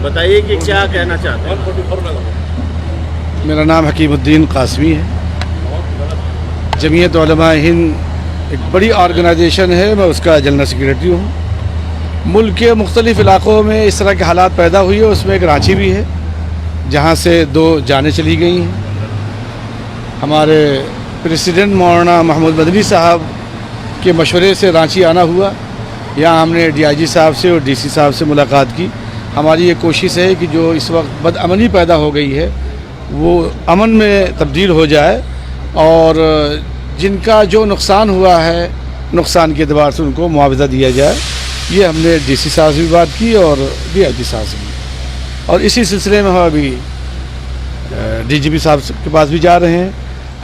बताइए कि क्या कहना चाहते हैं। मेरा नाम हकीमुद्दीन कासमी है। जमीयत उलमा हिंद एक बड़ी ऑर्गेनाइजेशन है, मैं उसका जनरल सेक्रेटरी हूँ। मुल्क के मुख्तलिफ़ इलाक़ों में इस तरह के हालात पैदा हुई है, उसमें एक रांची भी है जहाँ से 2 जानें चली गई हैं। हमारे प्रेसिडेंट मौलाना महमूद मदनी साहब के मशवरे से रांची आना हुआ। यहाँ हमने DIG साहब से और DC साहब से मुलाकात की। हमारी ये कोशिश है कि जो इस वक्त बदअमनी पैदा हो गई है वो अमन में तब्दील हो जाए, और जिनका जो नुकसान हुआ है नुकसान के एतबार से उनको मुआवजा दिया जाए। ये हमने DC साहब से भी बात की और DIG साहब से भी, और इसी सिलसिले में हम अभी DGP साहब के पास भी जा रहे हैं।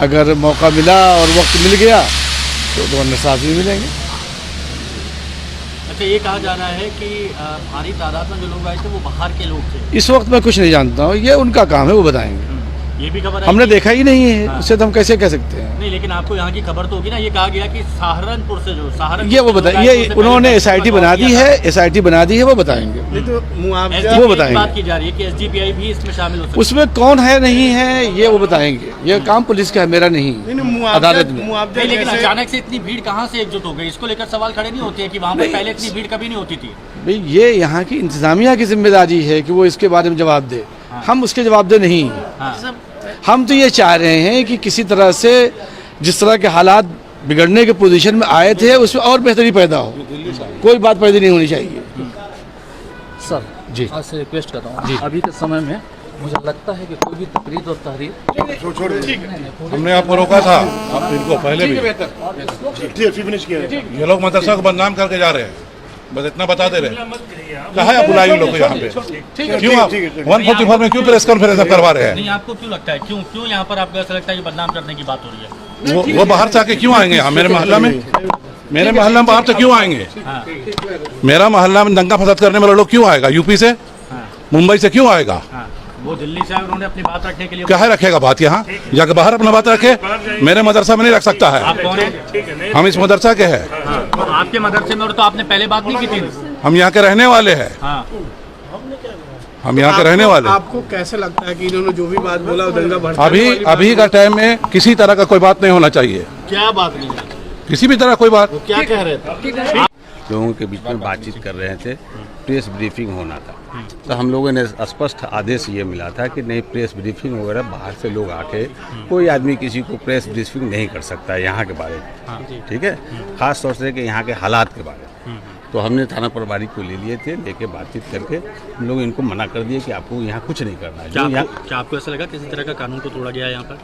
अगर मौका मिला और वक्त मिल गया तो गवर्नर साहब भी मिलेंगे। अच्छा, ये कहा जा रहा है कि भारी तादाद में जो लोग आए थे वो बाहर के लोग थे। इस वक्त मैं कुछ नहीं जानता हूँ, ये उनका काम है, वो बताएंगे। ये भी खबर हमने देखा ही नहीं है, उससे तो हम कैसे कह सकते हैं। नहीं, लेकिन आपको यहाँ की खबर तो होगी ना। ये कहा गया कि सहारनपुर से जो ये वो बताए, ये उन्होंने SIT बना दी है, SIT बना दी है, वो बताएंगे। तो मुआवजा वो बताएंगे। बात की जा रही है कि SGPI भी इसमें शामिल हो सकती है। उसमें कौन है नहीं है ये वो बताएंगे। ये काम पुलिस का है, मेरा नहीं, अदालत में। नहीं, लेकिन अचानक से इतनी भीड़ कहाँ से एकजुट हो गई, इसको लेकर सवाल खड़े नहीं होते हैं कि वहाँ पर पहले इतनी भीड़ कभी नहीं होती थी। भाई ये यहाँ की इंतजामिया की जिम्मेदारी है कि वो इसके बारे में जवाब दे। हम उसके जवाब दे नहीं। हम तो ये चाह रहे हैं कि किसी तरह से जिस तरह के हालात बिगड़ने के पोजीशन में आए थे उसमें और बेहतरी पैदा हो। कोई बात पैदा नहीं होनी चाहिए। सर जी, आज से रिक्वेस्ट कर रहा हूँ, अभी के समय में मुझे लगता है कि कोई भी तकरीर और तहरीर हमने आपको रोका था, आप इनको पहले भी ये लोग मदरसा को बदनाम करके जा रहे हैं, बस इतना बता दे रहे हैं। कहाँ है बुलाए लोग यहाँ पे? क्यों आप 144 में क्यों प्रेस कॉन्फ्रेंस करवा रहे हैं? नहीं, आपको क्यों लगता है, क्यों यहाँ पर आपको ऐसा लगता है कि बदनाम करने की बात हो रही है? वो बाहर से आके क्यों आएंगे यहाँ मेरे मोहल्ला में? मेरे मोहल्ला में बाहर से क्यों आएंगे? मेरा मोहल्ला में दंगा फसाद करने वाले लोग क्यों आएगा? यूपी से, मुंबई से क्यों आएगा? वो दिल्ली से उन्होंने अपनी बात रखने के लिए क्या है रखेगा बात? यहाँ जाकर बाहर अपना बात रखे, मेरे मदरसा में नहीं रख सकता है। आप कौन है? हम इस मदरसा के हैं। तो आपके मदरसे में और तो आपने पहले बात नहीं की थी। हम यहाँ के रहने वाले हैं। हम यहाँ के रहने वाले। आपको कैसे लगता है कि इन्होंने जो भी बात बोला वो दंगा भड़काने वाली अभी का टाइम में किसी तरह का कोई बात नहीं होना चाहिए। क्या बात नहीं? किसी भी तरह कोई बात। क्या कह रहे थे? लोगों के बीच में बातचीत कर रहे थे, प्रेस ब्रीफिंग होना था, तो हम लोगों ने स्पष्ट आदेश ये मिला था कि नहीं, प्रेस ब्रीफिंग वगैरह बाहर से लोग आके कोई आदमी किसी को प्रेस ब्रीफिंग नहीं कर सकता है यहाँ के बारे में। ठीक है, खास तौर से कि यहाँ के हालात के बारे में। तो हमने थाना प्रभारी को ले लिए थे, लेके बातचीत करके हम लोग इनको मना कर दिए कि आपको यहाँ कुछ नहीं करना है। क्या आपको ऐसा लगा किसी तरह का कानून को तोड़ा गया है यहाँ पर?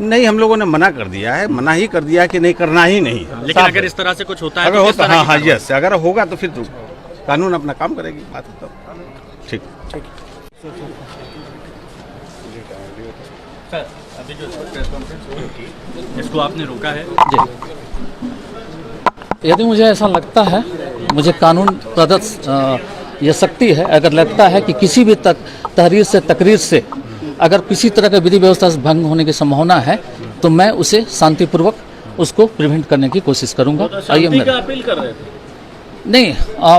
नहीं, हम लोगों ने मना कर दिया है, मना ही कर दिया कि नहीं करना ही नहीं। लेकिन अगर इस तरह से कुछ होता है, अगर होता, हाँ, यस, अगर होगा तो फिर कानून अपना काम करेगी। बात तो ठीक। सर, अभी जो प्रेस कॉन्फ्रेंस की, इसको आपने रोका है? जी, यदि मुझे ऐसा लगता है, मुझे कानून प्रदत्त यह शक्ति है, अगर लगता है कि किसी भी तहरीर से तकरीर से अगर किसी तरह का विधि व्यवस्था से भंग होने की संभावना है तो मैं उसे शांतिपूर्वक उसको प्रिवेंट करने की कोशिश करूंगा। शांति का अपील कर रहे थे? नहीं,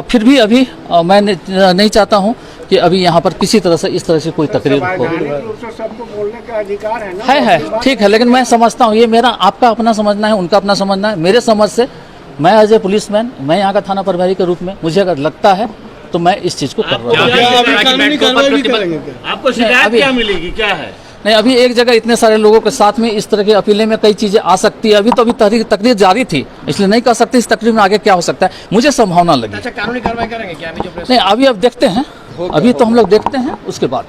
फिर भी अभी मैं नहीं चाहता हूं कि अभी यहाँ पर किसी तरह से इस तरह से कोई तकरीर हो। सबको बोलने का अधिकार है ना। है, ठीक है, लेकिन मैं समझता हूँ ये मेरा आपका अपना समझना है, उनका अपना समझना है। मेरे समझ से मैं एज ए पुलिसमैन, मैं यहाँ का थाना प्रभारी के रूप में मुझे अगर लगता है तो मैं इस चीज़ को कर रहा हूँ। आपको शिकायत क्या मिलेगी, क्या है? नहीं, अभी एक जगह इतने सारे लोगों के साथ में इस तरह की अपीलें में कई चीज़ें आ सकती है। अभी तो तकरीर जारी थी, इसलिए नहीं कर सकते इस तकरीर में आगे क्या हो सकता है, मुझे संभावना लगी। अच्छा, कानूनी कार्रवाई करेंगे क्या? नहीं, अभी अब देखते हैं, अभी तो हम लोग देखते हैं, उसके बाद।